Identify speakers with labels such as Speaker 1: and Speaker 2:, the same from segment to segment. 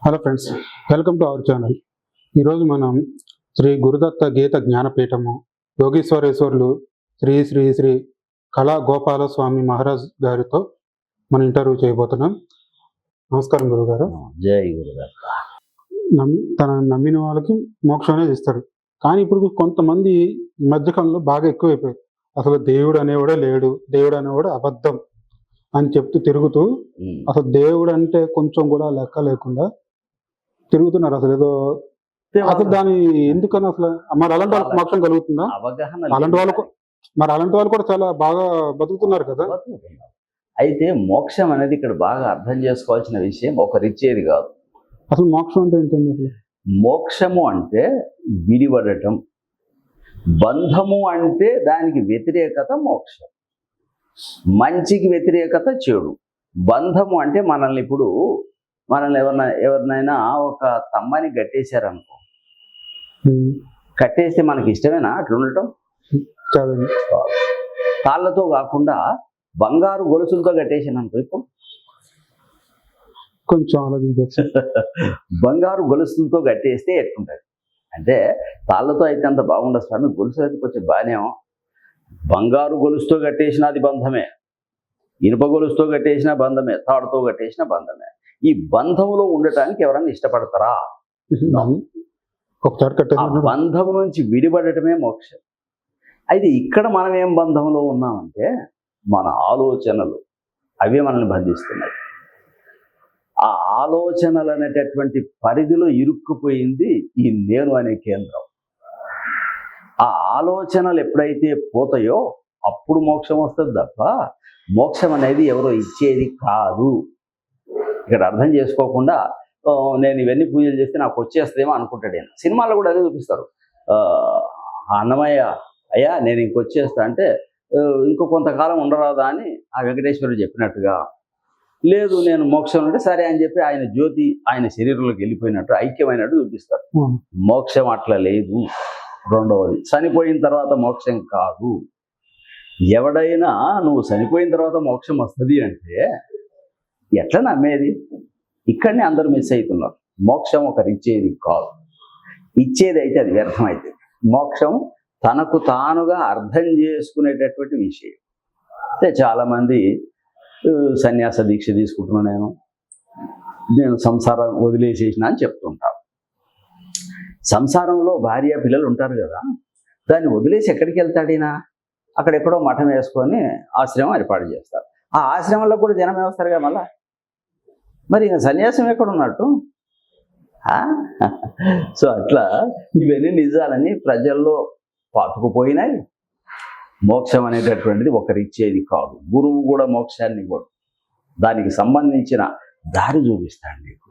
Speaker 1: Hello friends, welcome to our channel. ఈరోజు మనం శ్రీ గురుదత్త గీత జ్ఞానపీఠము యోగీశ్వరేశ్వర్లు శ్రీ శ్రీ శ్రీ కళా గోపాలస్వామి మహారాజ్ గారితో మనం ఇంటర్వ్యూ చేయబోతున్నాం. నమస్కారం గురుగారు.
Speaker 2: జై గురుదత్త.
Speaker 1: తన నమ్మిన వాళ్ళకి మోక్షం అనేది ఇస్తాడు. కానీ ఇప్పుడు కొంతమంది ఈ మధ్యకాలంలో బాగా ఎక్కువైపోయారు. అసలు దేవుడు అనేవాడే లేడు, దేవుడు అనేవాడు అబద్ధం అని చెప్తూ తిరుగుతూ అసలు దేవుడు అంటే కొంచెం కూడా లెక్క లేకుండా తిరుగుతున్నారు. అసలు దాని ఎందుకని అసలు మరి అలాంటి వాళ్ళకి మోక్షం కలుగుతుందా? అలాంటి వాళ్ళు కూడా చాలా బాగా బతుకుతున్నారు కదా.
Speaker 2: అయితే మోక్షం అనేది ఇక్కడ బాగా అర్థం చేసుకోవాల్సిన విషయం ఒకరిచ్చేది కాదు.
Speaker 1: అసలు మోక్షం అంటే ఏంటండి?
Speaker 2: మోక్షము అంటే విడిపడటం, బంధము అంటే దానికి వ్యతిరేకత మోక్షం, మంచికి వ్యతిరేకత చెడు. బంధము అంటే మనల్ని ఎవరినైనా ఒక తమ్మని కట్టేశారనుకో, కట్టేస్తే మనకి ఇష్టమేనా అట్లా ఉండటం? తాళ్ళతో కాకుండా బంగారు గొలుసులతో కట్టేసాను అనుకో, ఇప్పుడు
Speaker 1: కొంచెం ఆలోచించవచ్చు.
Speaker 2: బంగారు గొలుసులతో కట్టేస్తే ఎట్లుంటుంది అంటే, తాళ్ళతో అయితే అంత బాగుండదు స్వామి, గొలుసు అయితే కొంచెం బాగానేమో. బంగారు గొలుసుతో కట్టేసిన అది బంధమే, ఇనుప గొలుసుతో కట్టేసిన బంధమే, తాడుతో కట్టేసిన బంధమే. ఈ బంధంలో ఉండటానికి ఎవరన్నా ఇష్టపడతారా? ఆ బంధం నుంచి విడిపడటమే మోక్షం. అయితే ఇక్కడ మనం ఏం బంధంలో ఉన్నామంటే, మన ఆలోచనలు అవే మనల్ని బంధిస్తున్నాయి. ఆ ఆలోచనలు అనేటటువంటి పరిధిలో ఇరుక్కుపోయింది ఈ నేను అనే కేంద్రం. ఆ ఆలోచనలు ఎప్పుడైతే పోతాయో అప్పుడు మోక్షం వస్తుంది తప్ప మోక్షం అనేది ఎవరో ఇచ్చేది కాదు. ఇక్కడ అర్థం చేసుకోకుండా నేను ఇవన్నీ పూజలు చేస్తే నాకు వచ్చేస్తుందేమో అనుకుంటాడు. సినిమాల్లో కూడా అదే చూపిస్తారు. అన్నమయ్య అయ్యా నేను ఇంకొచ్చేస్తా అంటే, ఇంకో కొంతకాలం ఉండరాదా అని ఆ వెంకటేశ్వరుడు చెప్పినట్టుగా, లేదు నేను మోక్షం అంటే సరే అని చెప్పి ఆయన జ్యోతి ఆయన శరీరంలోకి వెళ్ళిపోయినట్టు ఐక్యమైనట్టు చూపిస్తారు. మోక్షం అట్లా లేదు. రెండవది, చనిపోయిన తర్వాత మోక్షం కాదు. ఎవడైనా నువ్వు చనిపోయిన తర్వాత మోక్షం వస్తుంది అంటే ఎట్లా నమ్మేది? ఇక్కడనే అందరూ మిస్ అవుతున్నారు. మోక్షం ఒకరు ఇచ్చేది కాదు, ఇచ్చేది అయితే అది వ్యర్థమైతే. మోక్షం తనకు తానుగా అర్థం చేసుకునేటటువంటి విషయం. అంటే చాలామంది సన్యాస దీక్ష తీసుకుంటున్నాను, నేను సంసారం వదిలేసేసిన అని చెప్తుంటారు. సంసారంలో భార్య పిల్లలు ఉంటారు కదా, దాన్ని వదిలేసి ఎక్కడికి వెళ్తాడినా? అక్కడెక్కడో మఠం వేసుకొని ఆశ్రమం ఏర్పాటు చేస్తారు. ఆ ఆశ్రమంలో కూడా జనం వేస్తారు కదా మళ్ళా. మరి సన్యాసం ఎక్కడ ఉన్నట్టు? సో అట్లా ఇవన్నీ నిజాలని ప్రజల్లో పాతుకుపోయినాయి. మోక్షం అనేటటువంటిది ఒకరిచ్చేది కాదు. గురువు కూడా మోక్షాన్ని ఇవ్వడు, దానికి సంబంధించిన దారి చూపిస్తాడు నీకు.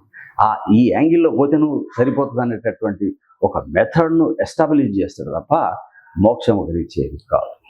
Speaker 2: ఈ యాంగిల్లో పోతే నువ్వు సరిపోతుంది అనేటటువంటి ఒక మెథడ్ను ఎస్టాబ్లిష్ చేస్తాడు తప్ప మోక్షం ఒకరిచ్చేది కాదు.